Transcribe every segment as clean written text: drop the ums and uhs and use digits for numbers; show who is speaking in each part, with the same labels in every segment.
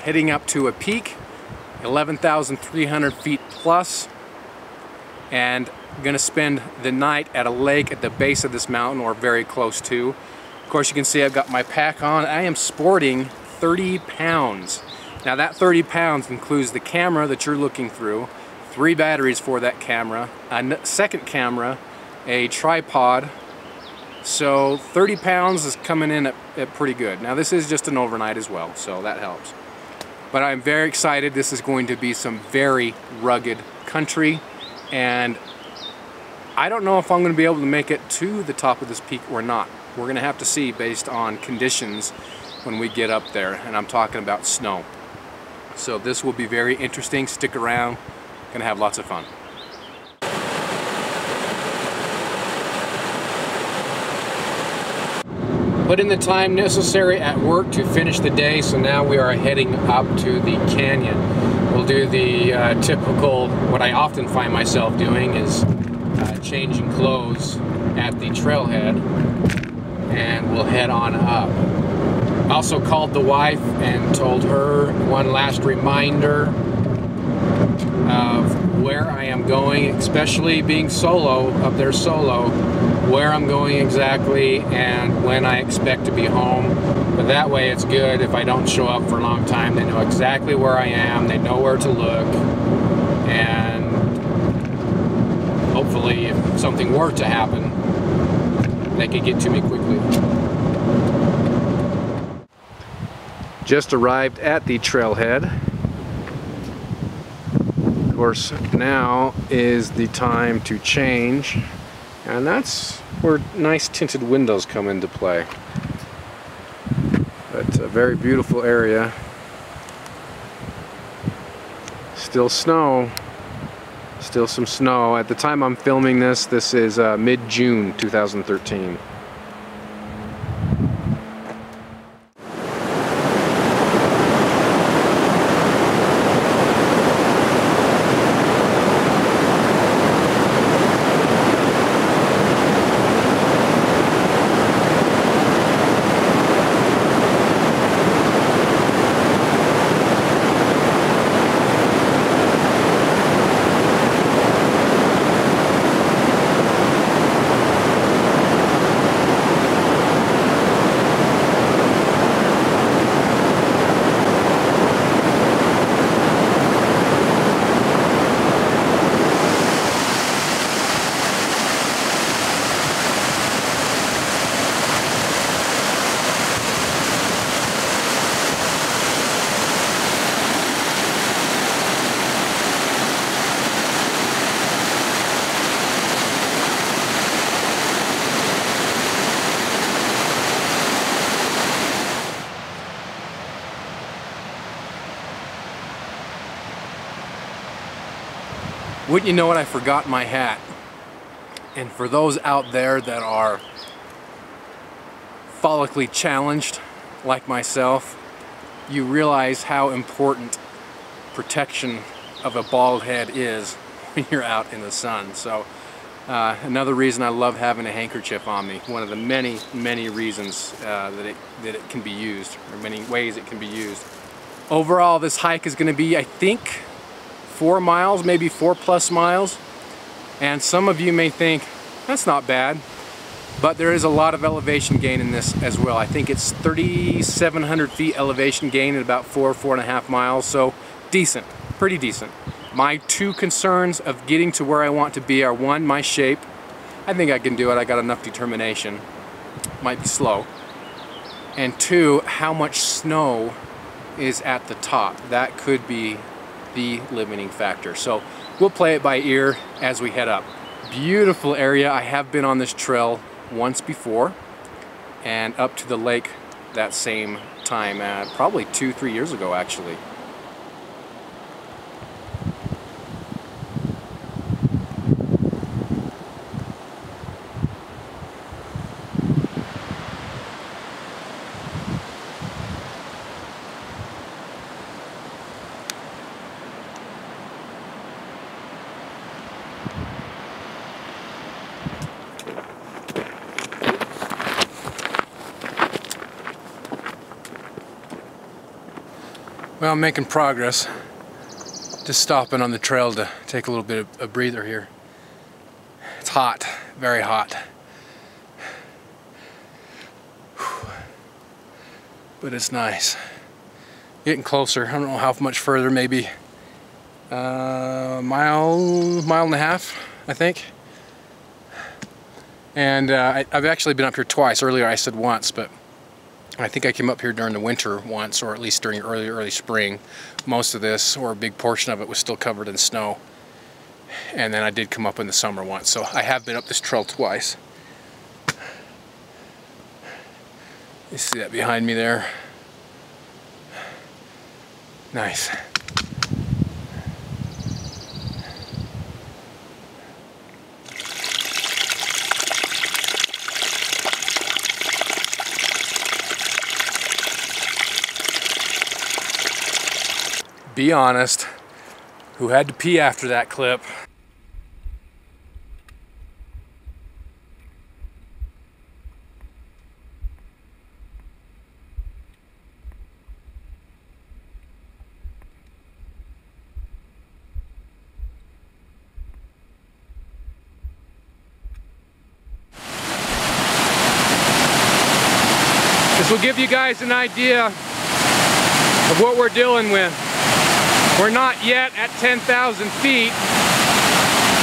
Speaker 1: heading up to a peak, 11,300 feet plus, and I'm gonna spend the night at a lake at the base of this mountain, or very close to. Of course, you can see I've got my pack on. I am sporting 30 pounds. Now that 30 pounds includes the camera that you're looking through, 3 batteries for that camera, a second camera, a tripod. So 30 pounds is coming in at pretty good. Now this is just an overnight as well, so that helps. But I'm very excited. This is going to be some very rugged country, and I don't know if I'm going to be able to make it to the top of this peak or not. We're going to have to see based on conditions when we get up there, and I'm talking about snow. So this will be very interesting. Stick around. Going to have lots of fun. Put in the time necessary at work to finish the day, so now we are heading up to the canyon. We'll do the typical, what I often find myself doing is changing clothes at the trailhead, and we'll head on up. Also called the wife and told her one last reminder of where I am going, especially being solo, up there solo, where I'm going exactly and when I expect to be home. But that way it's good if I don't show up for a long time. They know exactly where I am, they know where to look, and hopefully if something were to happen, they could get to me quickly. Just arrived at the trailhead. Of course, now is the time to change, and that's where nice tinted windows come into play. But a very beautiful area. Still snow. Still some snow. At the time I'm filming this, this is mid-June 2013. Wouldn't you know it, I forgot my hat. And for those out there that are follically challenged, like myself, you realize how important protection of a bald head is when you're out in the sun. So another reason I love having a handkerchief on me. One of the many, many reasons that it can be used, or many ways it can be used. Overall, this hike is going to be, I think, 4 miles, maybe 4+ miles. And some of you may think, that's not bad. But there is a lot of elevation gain in this as well. I think it's 3,700 feet elevation gain at about 4.5 miles. So decent, pretty decent. My 2 concerns of getting to where I want to be are, 1, my shape. I think I can do it. I got enough determination. Might be slow. And 2, how much snow is at the top. That could be the limiting factor. So we'll play it by ear as we head up. Beautiful area. I have been on this trail once before, and up to the lake that same time, probably 2-3 years ago actually. Well, I'm making progress. Just stopping on the trail to take a little bit of a breather here. It's hot, very hot. But it's nice. Getting closer. I don't know how much further, maybe a mile and a half, I think. And I've actually been up here twice. Earlier I said once, but I think I came up here during the winter once, or at least during early spring. Most of this, or a big portion of it, was still covered in snow. And then I did come up in the summer once, so I have been up this trail twice. You see that behind me there? Nice. Be honest, who had to pee after that clip? This will give you guys an idea of what we're dealing with. We're not yet at 10,000 feet,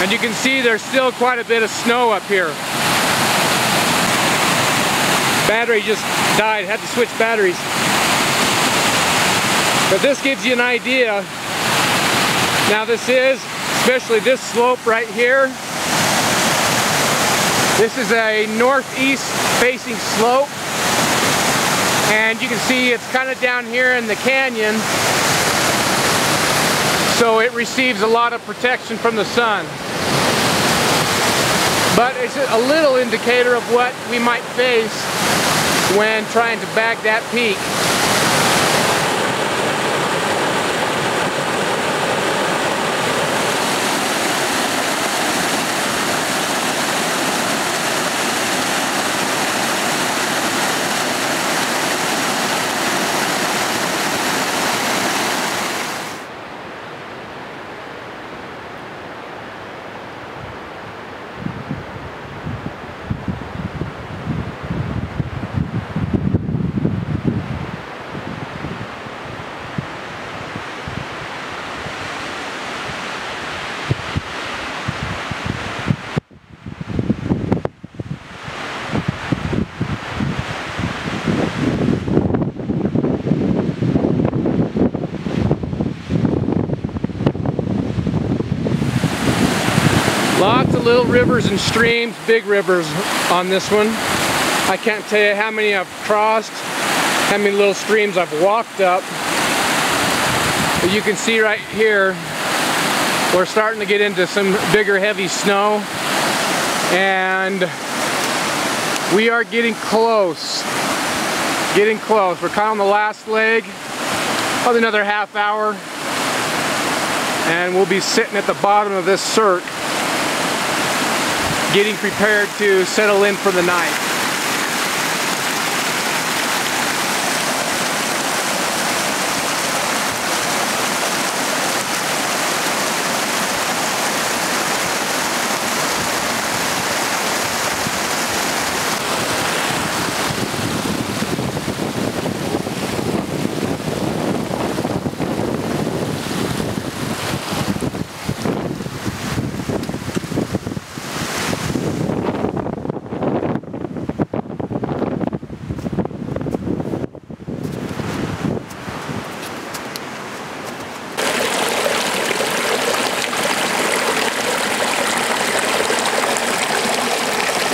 Speaker 1: and you can see there's still quite a bit of snow up here. Battery just died, had to switch batteries. But this gives you an idea. Now this is, especially this slope right here, this is a northeast facing slope, and you can see it's kind of down here in the canyon. So it receives a lot of protection from the sun. But it's a little indicator of what we might face when trying to bag that peak. Lots of little rivers and streams, big rivers on this one. I can't tell you how many I've crossed, how many little streams I've walked up. But you can see right here, we're starting to get into some bigger, heavy snow. And we are getting close. Getting close. We're kind of on the last leg, probably another half hour. And we'll be sitting at the bottom of this cirque, getting prepared to settle in for the night.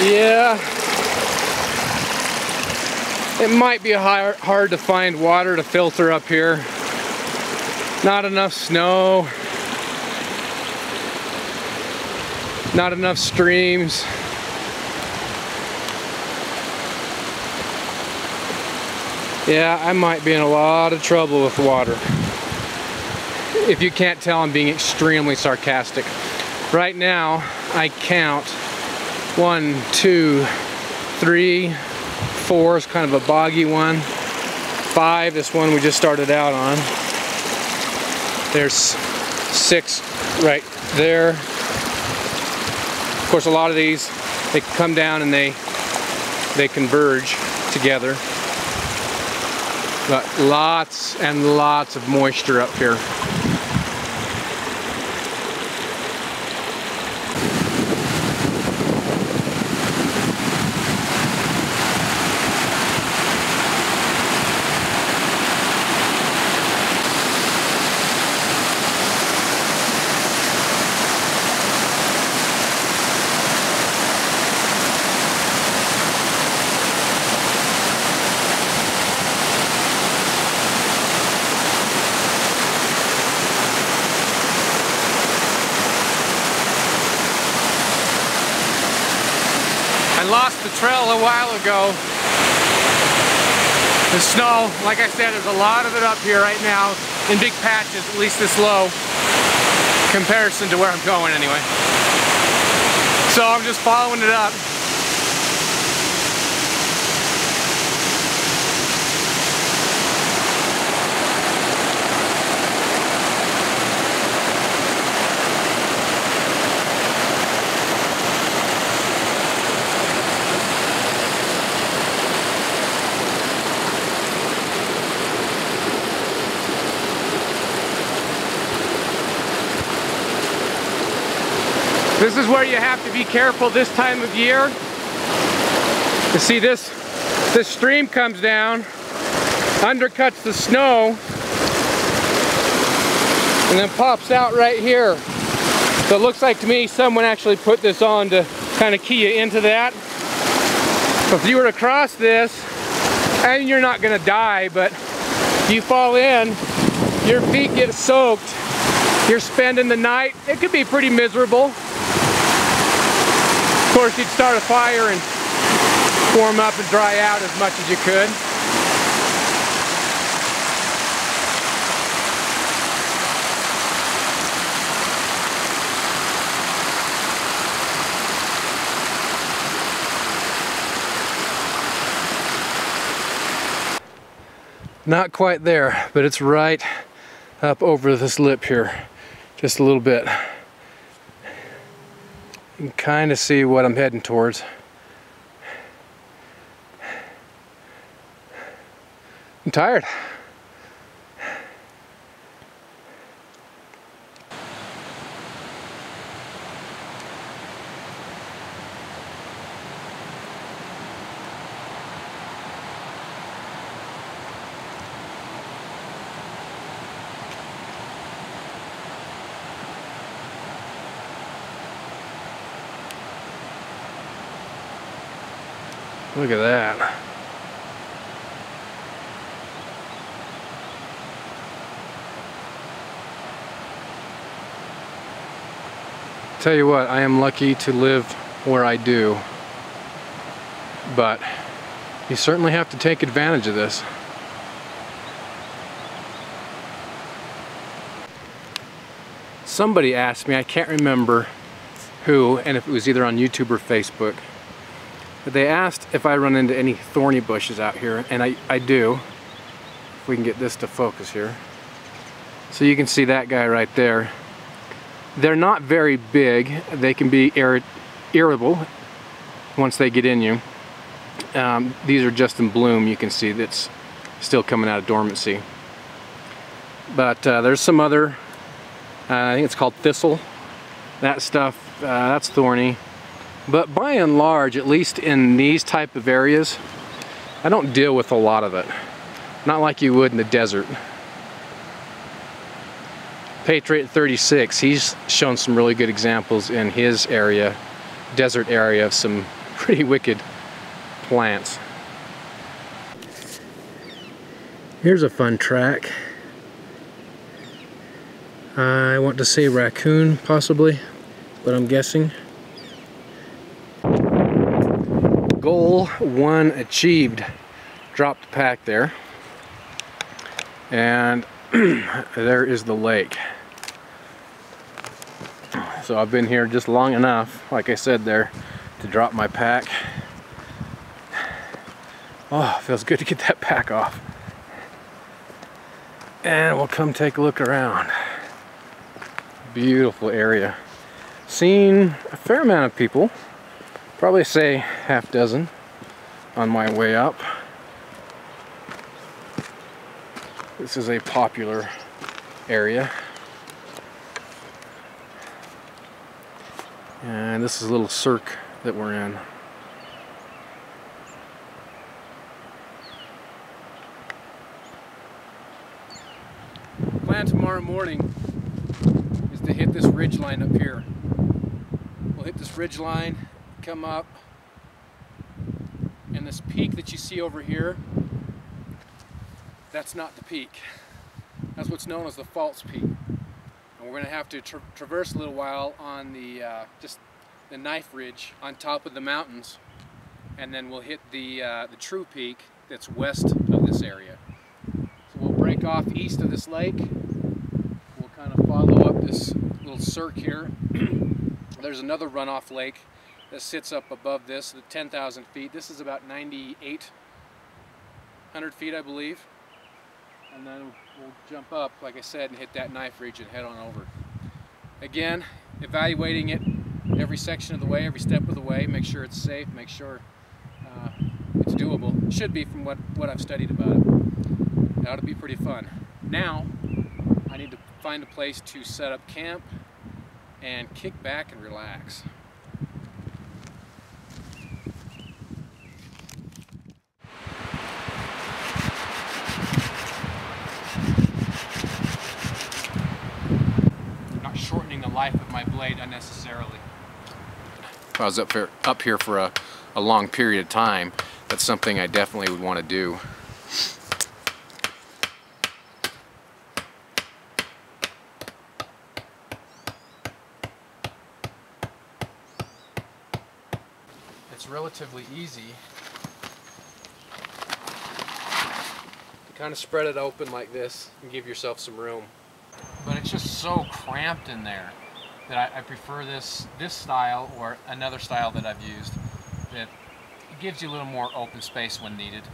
Speaker 1: Yeah, it might be hard to find water to filter up here. Not enough snow, not enough streams. Yeah, I might be in a lot of trouble with water. If you can't tell, I'm being extremely sarcastic. Right now, I count 1, 2, 3, 4 is kind of a boggy one. 5, this one we just started out on. There's 6 right there. Of course, a lot of these, they come down and they converge together. But lots and lots of moisture up here.
Speaker 2: I lost the trail a while ago. The snow, like I said, there's a lot of it up here right now in big patches, at least this low, in comparison to where I'm going anyway. So I'm just following it up. This is where you have to be careful this time of year. You see this stream comes down, undercuts the snow, and then pops out right here. So it looks like to me someone actually put this on to kind of key you into that. So if you were to cross this, and you're not gonna die, but you fall in, your feet get soaked, you're spending the night, it could be pretty miserable. Of course, you'd start a fire and warm up and dry out as much as you could.
Speaker 1: Not quite there, but it's right up over this lip here, just a little bit. You can kind of see what I'm heading towards. I'm tired. Look at that. Tell you what, I am lucky to live where I do, but you certainly have to take advantage of this. Somebody asked me, I can't remember who, and if it was either on YouTube or Facebook, but they asked if I run into any thorny bushes out here, and I do. If we can get this to focus here. So you can see that guy right there. They're not very big. They can be irritable once they get in you. These are just in bloom. You can see that's still coming out of dormancy. But there's some other, I think it's called thistle. That stuff, that's thorny. But by and large, at least in these type of areas, I don't deal with a lot of it. Not like you would in the desert. Patriot 36, he's shown some really good examples in his area, desert area, of some pretty wicked plants. Here's a fun track. I want to say raccoon, possibly, but I'm guessing. Goal 1 achieved. Dropped the pack there. And there is the lake. So I've been here just long enough, like I said there, to drop my pack. Oh, it feels good to get that pack off. And we'll come take a look around. Beautiful area. Seen a fair amount of people, probably say half dozen on my way up. This is a popular area. And this is a little cirque that we're in. Plan tomorrow morning is to hit this ridge line up here. We'll hit this ridge line, come up, and this peak that you see over here, that's not the peak. That's what's known as the false peak. And we're going to have to traverse a little while on the just the knife ridge on top of the mountains, and then we'll hit the true peak that's west of this area. So we'll break off east of this lake. We'll kind of follow up this little cirque here. There's another runoff lake that sits up above this at 10,000 feet. This is about 9,800 feet, I believe. And then we'll jump up, like I said, and hit that knife ridge and head on over. Again, evaluating it every section of the way, every step of the way, make sure it's safe, make sure it's doable. It should be from what I've studied about it. It ought to be pretty fun. Now, I need to find a place to set up camp and kick back and relax. Not shortening the life of my blade unnecessarily. If I was up here for a long period of time, that's something I definitely would want to do. It's relatively easy to kind of spread it open like this and give yourself some room. But it's just so cramped in there that I prefer this style or another style that I've used that gives you a little more open space when needed.